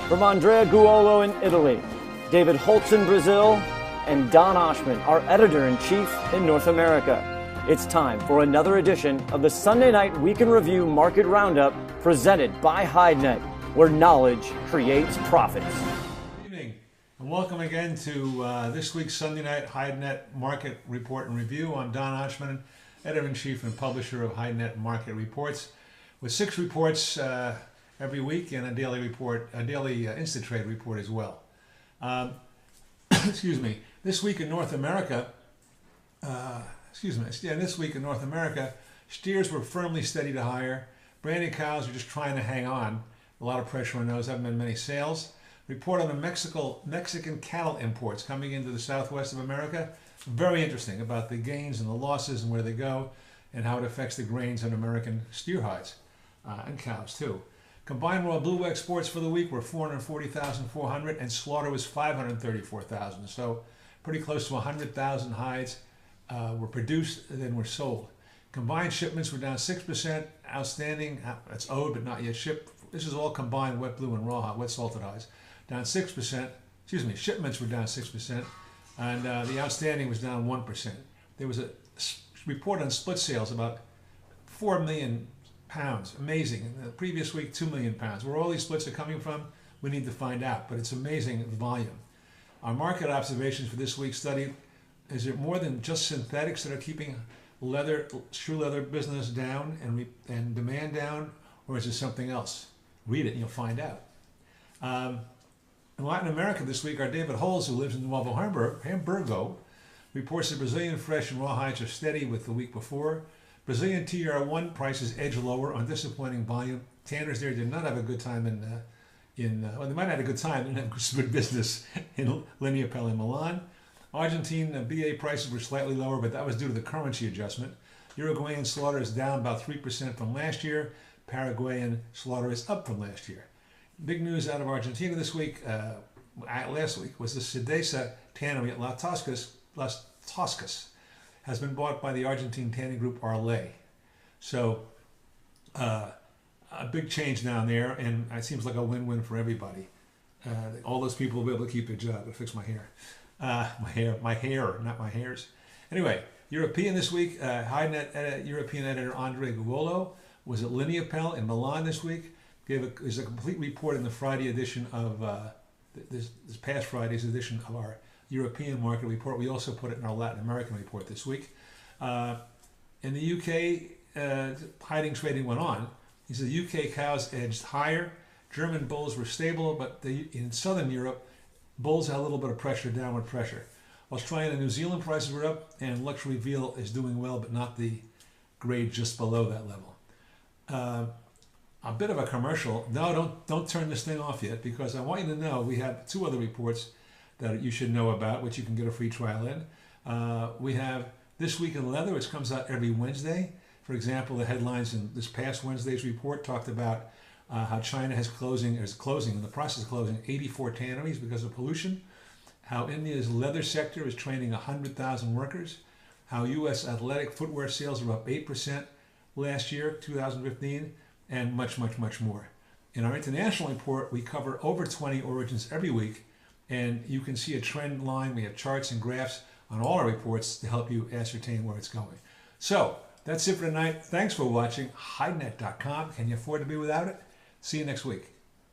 From Andrea Guolo in Italy, David Holtz in Brazil, and Don Oshman, our editor-in-chief in North America. It's time for another edition of the Sunday Night Week in Review Market Roundup presented by HideNet, where knowledge creates profits. Good evening, and welcome again to this week's Sunday Night HideNet Market Report and Review. I'm Don Oshman, editor-in-chief and publisher of HideNet Market Reports, with 6 reports every week and a daily report, a daily Instatrade report as well. Excuse me. This week in North America, this week in North America, steers were firmly steady to higher. Branded cows are just trying to hang on. A lot of pressure on those. Haven't been many sales. Report on the Mexican cattle imports coming into the southwest of America. Very interesting about the gains and the losses and where they go and how it affects the grains on American steer hides and cows too. Combined raw blue exports for the week were 440,400 and slaughter was 534,000. So pretty close to 100,000 hides were produced and then were sold. Combined shipments were down 6%. Outstanding, that's owed but not yet shipped. This is all combined wet blue and raw wet salted hides. Down 6%. Shipments were down 6%. And the outstanding was down 1%. There was a report on split sales, about 4 million pounds. Amazing. In the previous week, 2 million pounds. Where all these splits are coming from, we need to find out, but it's amazing the volume. Our market observations for this week's study: is it more than just synthetics that are keeping shoe leather business down and demand down, or is it something else? Read it and you'll find out. In Latin America this week, our David Holtz, who lives in Novo Hamburgo, reports that Brazilian fresh and raw hides are steady with the week before. Brazilian TR1 prices edge lower on disappointing volume. Tanners there did not have a good time well, they might have had a good time, didn't have good business in Linea Pelle in Milan. Argentine BA prices were slightly lower, but that was due to the currency adjustment. Uruguayan slaughter is down about 3% from last year. Paraguayan slaughter is up from last year. Big news out of Argentina this week, last week, was the Sedesa tannery at Las Toscas has been bought by the Argentine tanning group Arle. So a big change down there, and it seems like a win-win for everybody. All those people will be able to keep their job. I'll fix my hair. My hair, not my hairs. Anyway, European this week, HideNet European editor Andrea Guolo was at Linea Pelle in Milan this week. There's a complete report in the Friday edition of this past Friday's edition of our European market report. We also put it in our Latin American report this week. In the UK, hiding trading went on. He said the UK cows edged higher. German bulls were stable, but in southern Europe, bulls had a little bit of pressure, downward pressure. Australian and New Zealand prices were up, and luxury veal is doing well, but not the grade just below that level. A bit of a commercial. No, don't turn this thing off yet, because I want you to know we have 2 other reports that you should know about, which you can get a free trial in. We have This Week in Leather, which comes out every Wednesday. For example, the headlines in this past Wednesday's report talked about how China is in the process of closing 84 tanneries because of pollution, how India's leather sector is training 100,000 workers, how U.S. athletic footwear sales are up 8% last year, 2015, and much, much, much more. In our international report, we cover over 20 origins every week, and you can see a trend line. We have charts and graphs on all our reports to help you ascertain where it's going. So that's it for tonight. Thanks for watching. HideNet.com. Can you afford to be without it? See you next week.